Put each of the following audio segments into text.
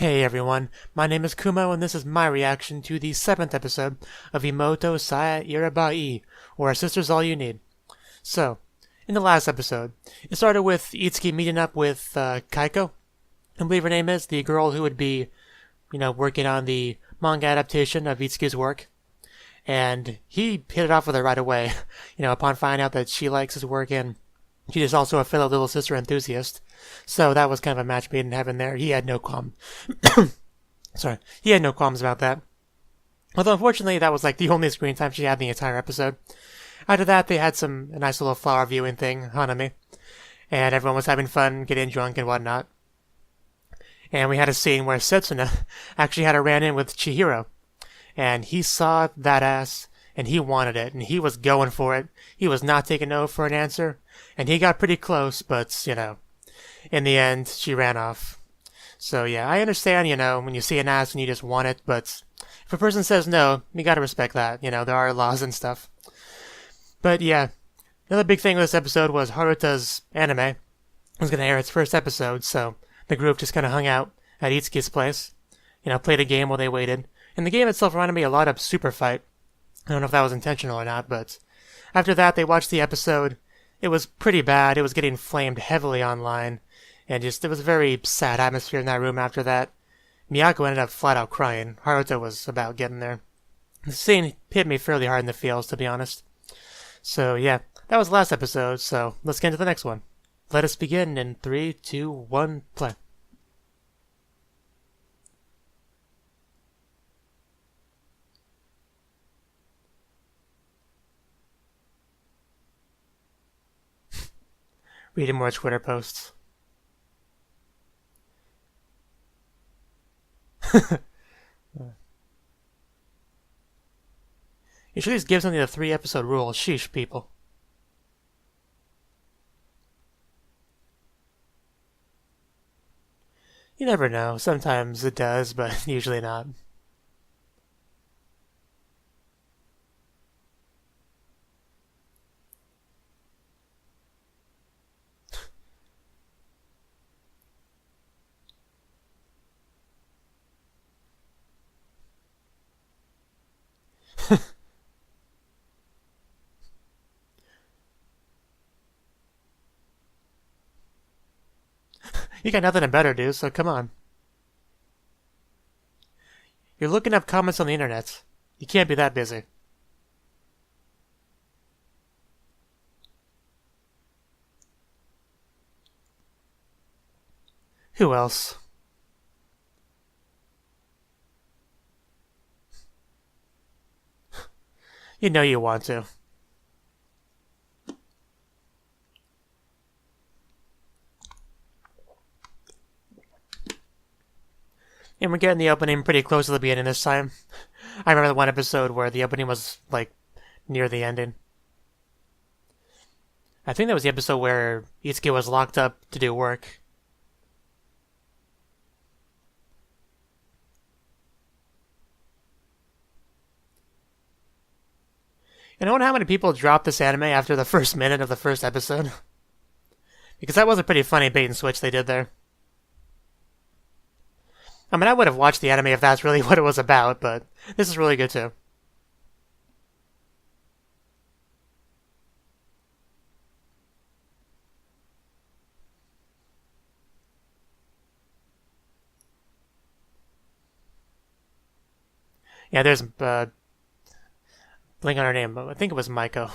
Hey everyone, my name is Kumo and this is my reaction to the 7th episode of Imouto sae Ireba Ii, or A Sister's All You Need. So, in the last episode, it started with Itsuki meeting up with Kaiko, I believe her name is, the girl who would be, working on the manga adaptation of Itsuki's work. And he hit it off with her right away, upon finding out that she likes his work and she is also a fellow Little Sister enthusiast. So that was kind of a match made in heaven there. He had no He had no qualms about that. Although unfortunately that was like the only screen time she had in the entire episode. After that they had a nice little flower viewing thing, Hanami. And everyone was having fun, getting drunk and whatnot. And we had a scene where Setsuna actually had a ran-in with Chihiro. And he saw that ass, and he wanted it, and he was going for it. He was not taking no for an answer. And he got pretty close, but, in the end, she ran off. So yeah, I understand, when you see an ass and you just want it, but if a person says no, you gotta respect that. There are laws and stuff. But yeah, another big thing with this episode was Haruta's anime. It was gonna air its first episode, so the group just kinda hung out at Itsuki's place. Played a game while they waited. And the game itself reminded me a lot of Super Fight. I don't know if that was intentional or not, but after that they watched the episode. It was pretty bad. It was getting flamed heavily online. And it was a very sad atmosphere in that room after that. Miyako ended up flat out crying. Haruto was about getting there. The scene hit me fairly hard in the feels, to be honest. So yeah, that was the last episode, so let's get into the next one. Let us begin in 3, 2, 1, play. Reading more Twitter posts. You should at least give something the 3-episode rule. Sheesh, people. You never know. Sometimes it does, but usually not. You got nothing to better do, so come on. You're looking up comments on the internet. You can't be that busy. Who else? You know you want to. And we're getting the opening pretty close to the beginning this time. I remember the one episode where the opening was, near the ending. I think that was the episode where Itsuki was locked up to do work. And I wonder how many people dropped this anime after the first minute of the first episode. Because that was a pretty funny bait and switch they did there. I mean, I would have watched the anime if that's really what it was about, but this is really good too. Yeah, there's blank on her name, but I think it was Maiko.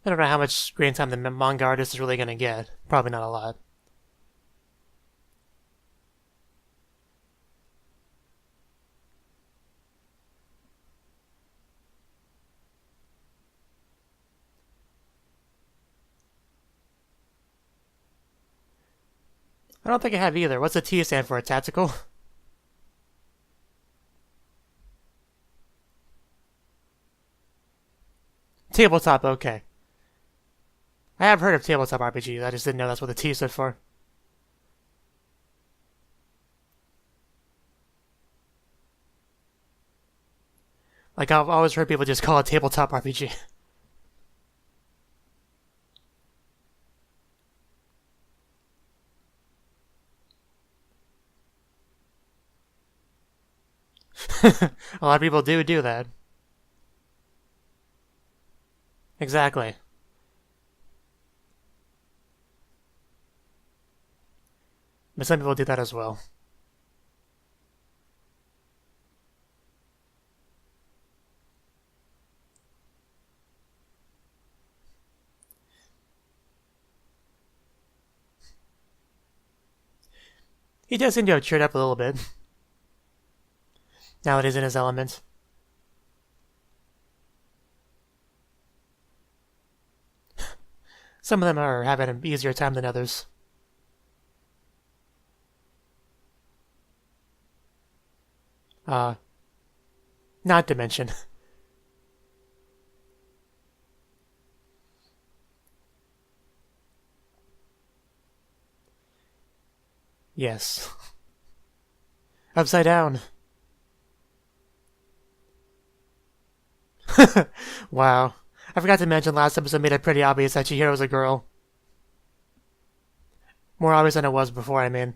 I don't know how much screen time the manga artist is really going to get. Probably not a lot. I don't think I have either. What's the T stand for? Tactical? Tabletop, okay. I have heard of tabletop RPGs, I just didn't know that's what the T stood for. Like, I've always heard people just call it tabletop RPG. A lot of people do that. Exactly. But some people do that as well. He does seem to have cheered up a little bit. Now that he's in his element. Some of them are having an easier time than others. Not to mention. Yes. Upside down. Wow. I forgot to mention last episode made it pretty obvious that Chihiro's a girl. More obvious than it was before, I mean.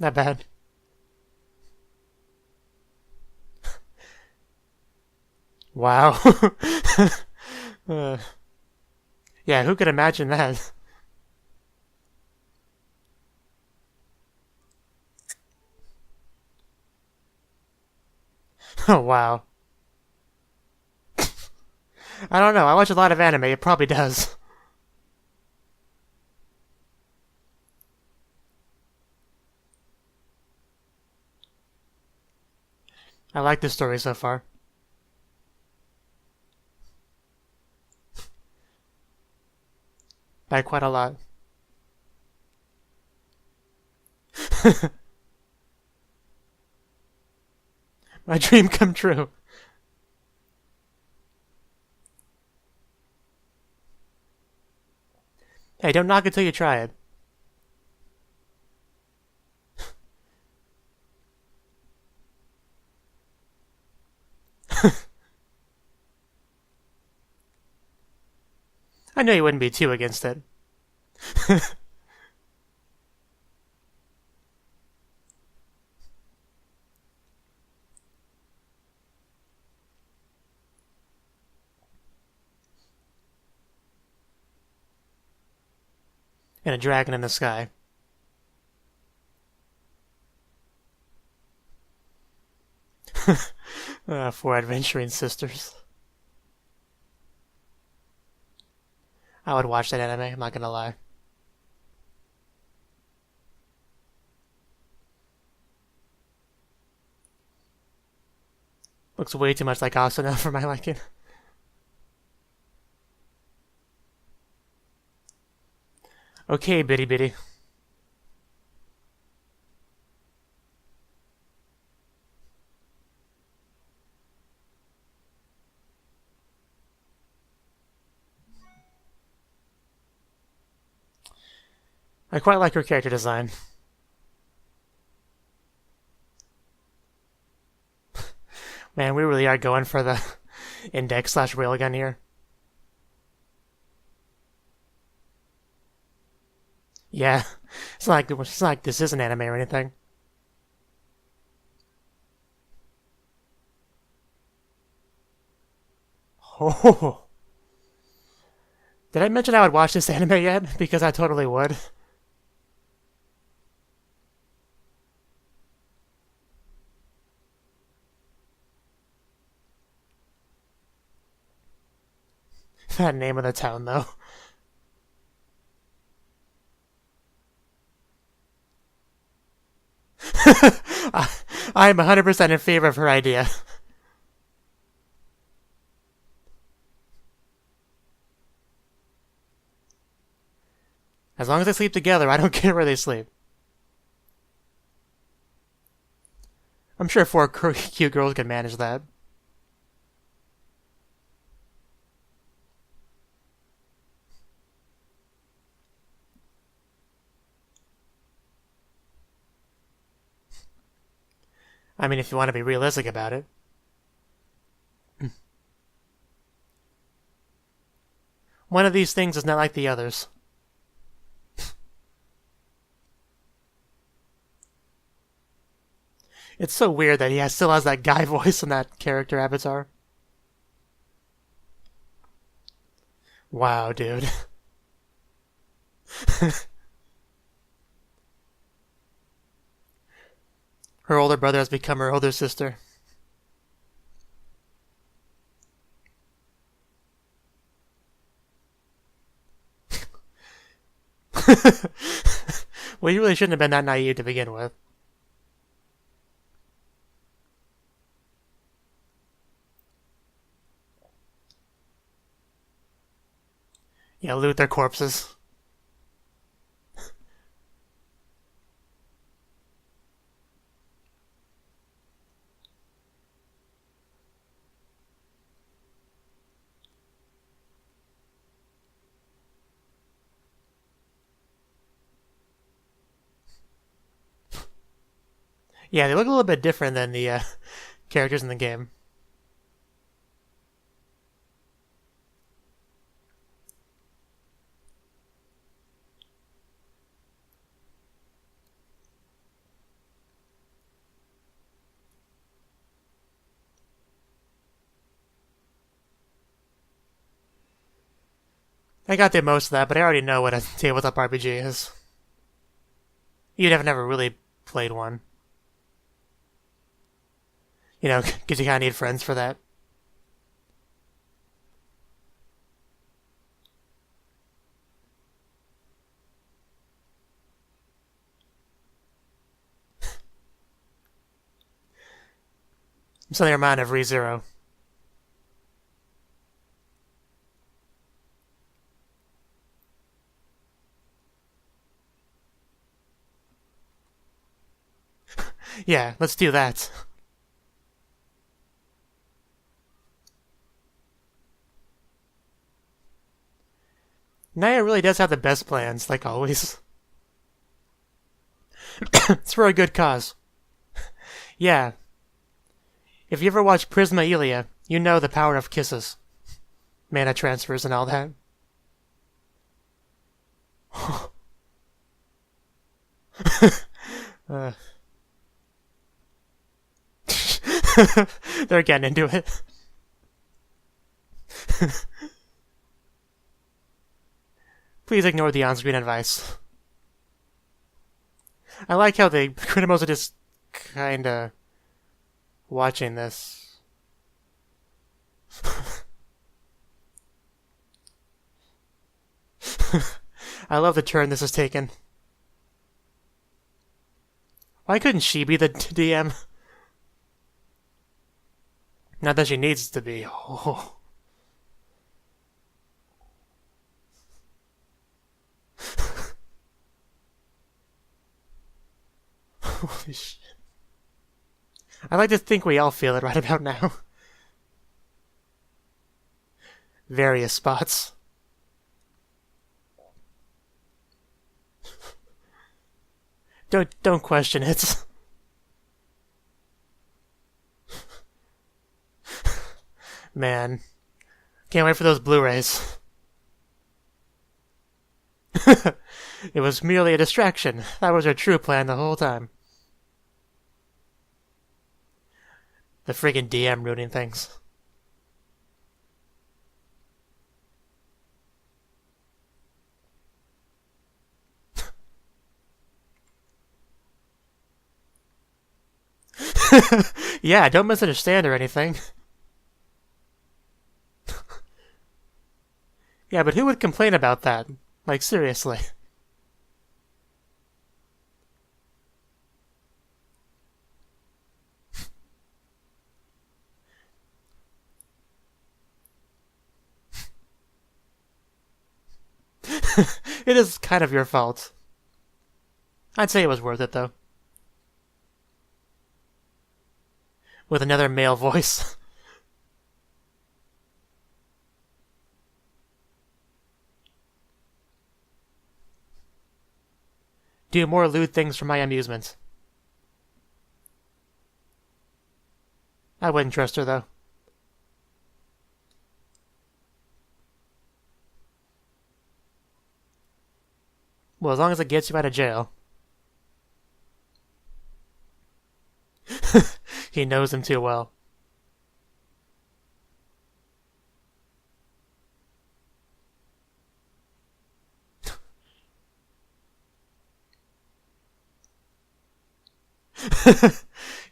Not bad. Wow. Yeah, who could imagine that? Oh, wow. I don't know. I watch a lot of anime. It probably does. I like this story so far. By quite a lot. My dream come true. Hey, don't knock it till you try it. I know you wouldn't be too against it. And a dragon in the sky. Four adventuring sisters. I would watch that anime, I'm not gonna lie. Looks way too much like Asuna for my liking. Okay, bitty bitty. I quite like her character design. Man, we really are going for the index slash railgun here. Yeah, it's not like this is an anime or anything. Oh, did I mention I would watch this anime yet? Because I totally would. That name of the town, though. I'm 100% in favor of her idea. As long as they sleep together, I don't care where they sleep. I'm sure four cute girls can manage that. I mean, if you want to be realistic about it. One of these things is not like the others. It's so weird that he still has that guy voice in that character avatar. Wow, dude. Her older brother has become her older sister. Well, you really shouldn't have been that naive to begin with. Yeah, loot their corpses. Yeah, they look a little bit different than the characters in the game. I got through most of that, but I already know what a tabletop RPG is. You'd have never really played one. You know, because you kind of need friends for that. Something remind of ReZero. Yeah, let's do that. Naya really does have the best plans, like always. It's for a good cause. Yeah. If you ever watch Prisma Ilia, you know the power of kisses. Mana transfers and all that. They're getting into it. Please ignore the on-screen advice. I like how the criminals are just kinda watching this. I love the turn this has taken. Why couldn't she be the DM? Not that she needs to be. Oh. Holy shit. I like to think we all feel it right about now. Various spots. Don't question it. Man. Can't wait for those Blu-rays. It was merely a distraction. That was our true plan the whole time. The friggin' DM ruining things. Yeah, don't misunderstand or anything. Yeah, but who would complain about that? Like, seriously. It is kind of your fault. I'd say it was worth it, though. With another male voice. Do more lewd things for my amusement. I wouldn't trust her, though. Well, as long as it gets you out of jail. He knows him too well.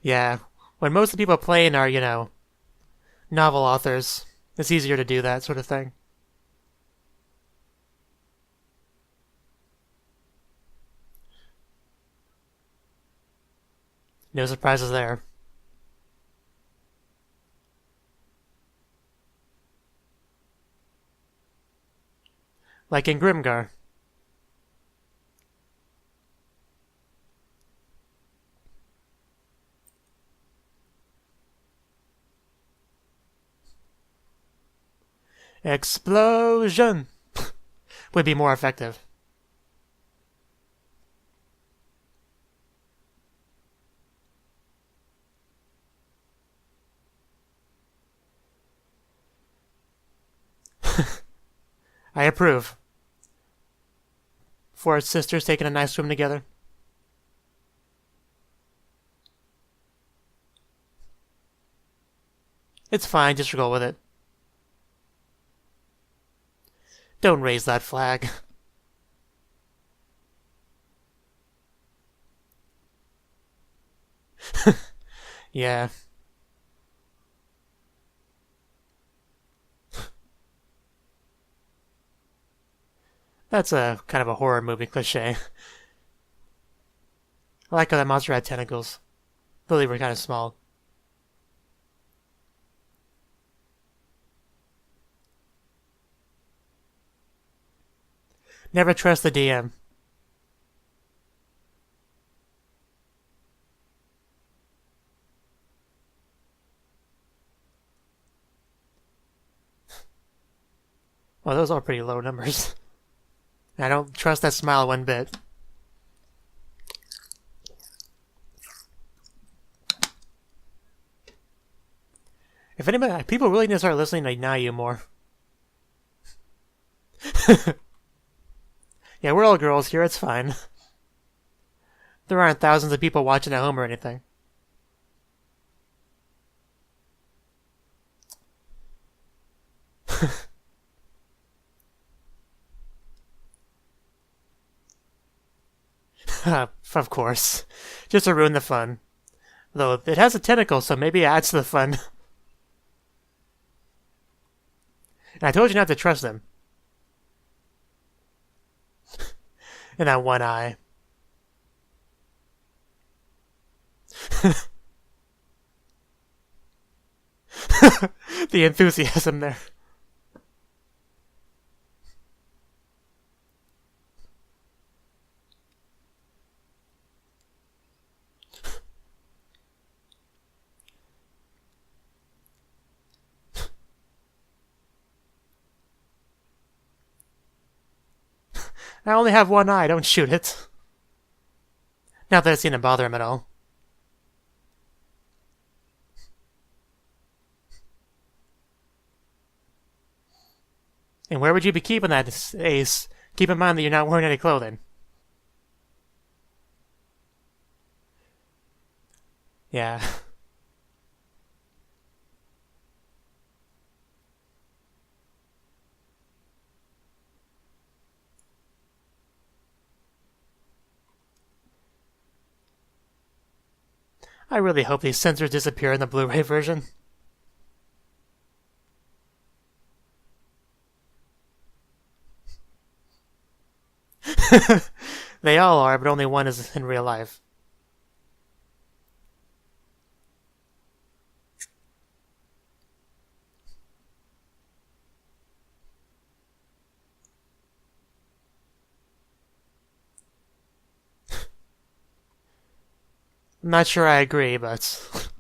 Yeah. When most of the people playing are, novel authors, it's easier to do that sort of thing. No surprises there. Like in Grimgar. Explosion would be more effective. I approve. Four sisters taking a nice swim together. It's fine, just roll with it. Don't raise that flag. Yeah. That's a kind of a horror movie cliche. I like how that monster had tentacles. Though they were kind of small. Never trust the DM. Well, those are pretty low numbers. I don't trust that smile one bit. If anybody, people really need to start listening to Nayu more. Yeah, we're all girls here, it's fine. There aren't thousands of people watching at home or anything. Of course. Just to ruin the fun. Though it has a tentacle, so maybe it adds to the fun. And I told you not to trust them. And that one eye. The enthusiasm there. I only have one eye, don't shoot it. Not that it's gonna bother him at all. And where would you be keeping that, Ace? Keep in mind that you're not wearing any clothing. Yeah. I really hope these sensors disappear in the Blu-ray version. They all are, but only one is in real life. I'm not sure I agree, but...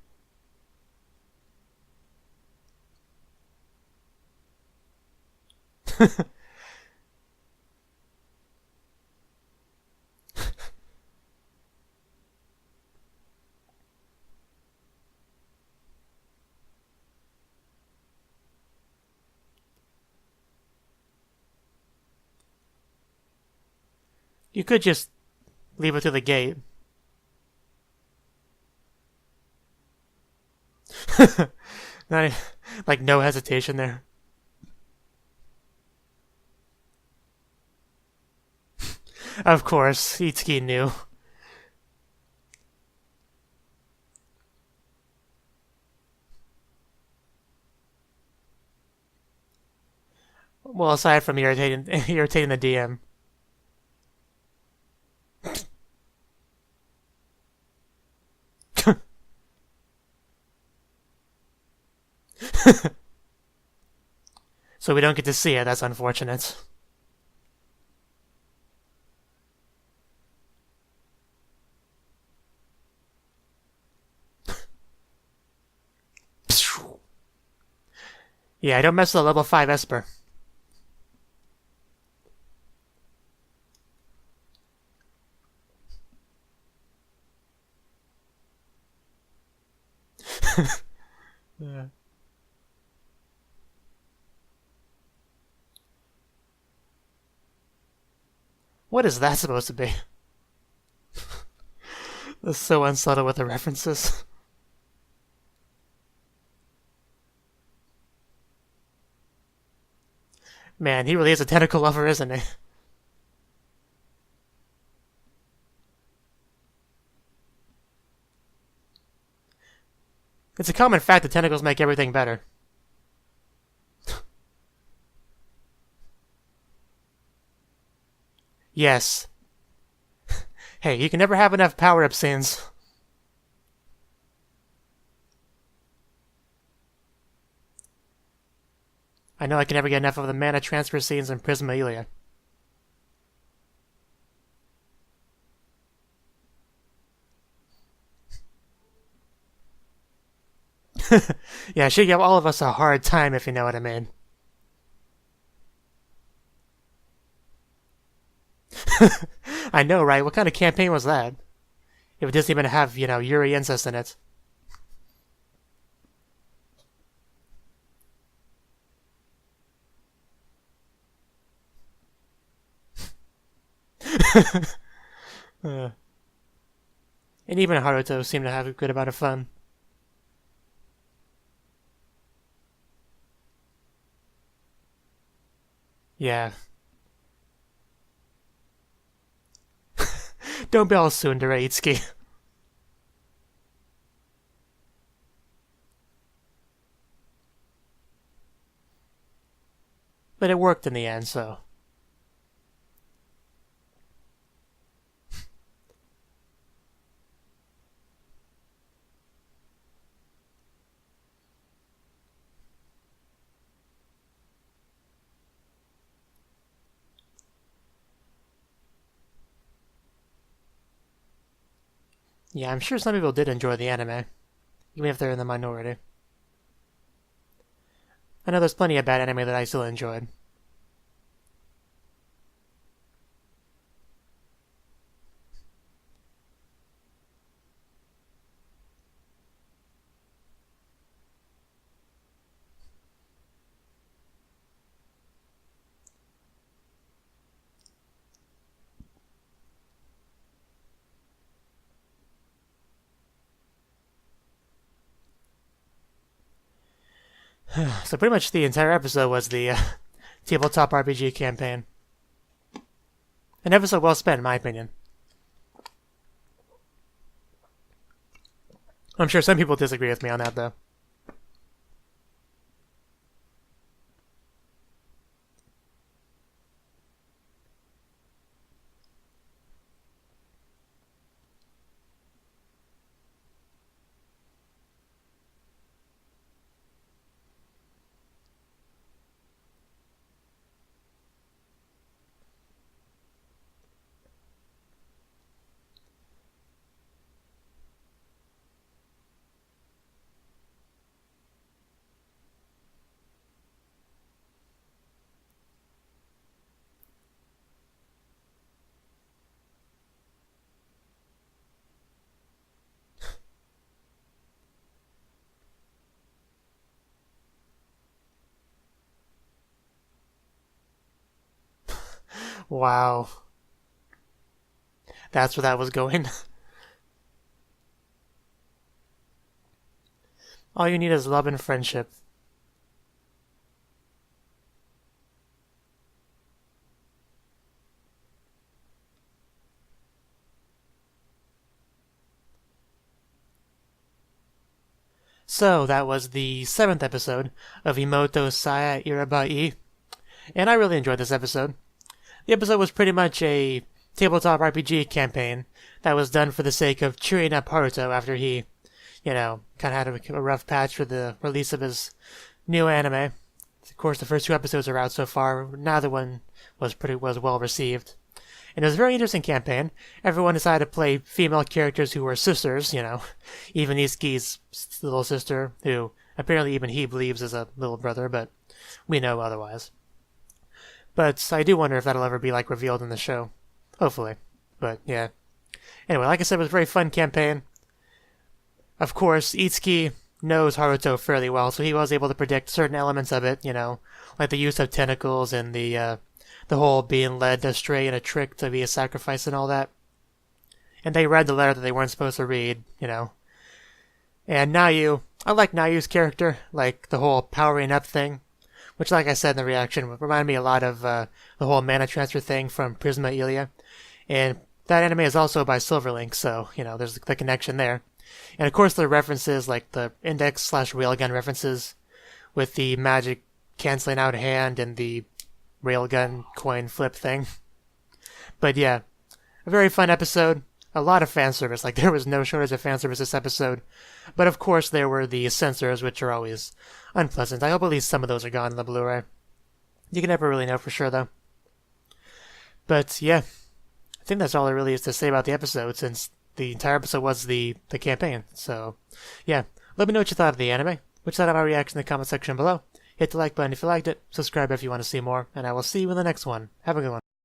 You could just leave it to the gate. Not, like, no hesitation there. Of course, Itsuki knew. Well, aside from irritating the DM. So we don't get to see it, that's unfortunate. Yeah, don't mess with a level 5 Esper. Yeah. What is that supposed to be? That's so unsubtle with the references. Man, he really is a tentacle lover, isn't he? It's a common fact that tentacles make everything better. Yes. Hey, you can never have enough power-up scenes. I know I can never get enough of the mana transfer scenes in Prisma Ilia. Yeah, she'd give all of us a hard time, if you know what I mean. I know, right? What kind of campaign was that? If it doesn't even have, Yuri incest in it. And even Haruto seemed to have a good amount of fun. Yeah. Don't be all tsundere, Itsuki. But it worked in the end, so... Yeah, I'm sure some people did enjoy the anime, even if they're in the minority. I know there's plenty of bad anime that I still enjoyed. So pretty much the entire episode was the tabletop RPG campaign. An episode well spent, in my opinion. I'm sure some people disagree with me on that, though. Wow. that's where that was going. All you need is love and friendship. So, that was the 7th episode of Imouto sae Ireba Ii, and I really enjoyed this episode. The episode was pretty much a tabletop RPG campaign that was done for the sake of cheering up Haruto after he, kind of had a rough patch for the release of his new anime. Of course, the first 2 episodes are out so far. Neither one was well received. And it was a very interesting campaign. Everyone decided to play female characters who were sisters, Even Iski's little sister, who apparently even he believes is a little brother, but we know otherwise. But I do wonder if that'll ever be, revealed in the show. Hopefully. But, yeah. Anyway, like I said, it was a very fun campaign. Of course, Itsuki knows Haruto fairly well, so he was able to predict certain elements of it, like the use of tentacles and the whole being led astray in a trick to be a sacrifice and all that. And they read the letter that they weren't supposed to read, And Nayu, I like Nayu's character, the whole powering up thing, which, like I said in the reaction, reminded me a lot of the whole mana transfer thing from Prisma Ilia. And that anime is also by Silverlink, so, there's the connection there. And of course the references, like the index/railgun references with the magic canceling out hand and the railgun coin flip thing. But yeah, a very fun episode. A lot of fan service. There was no shortage of fan service this episode. But of course there were the censors, which are always unpleasant. I hope at least some of those are gone in the Blu-ray. You can never really know for sure, though. But yeah, I think that's all there really is to say about the episode, since the entire episode was the campaign. So yeah, let me know what you thought of the anime. Which side of my reaction in the comment section below. Hit the like button if you liked it, subscribe if you want to see more, and I will see you in the next one. Have a good one.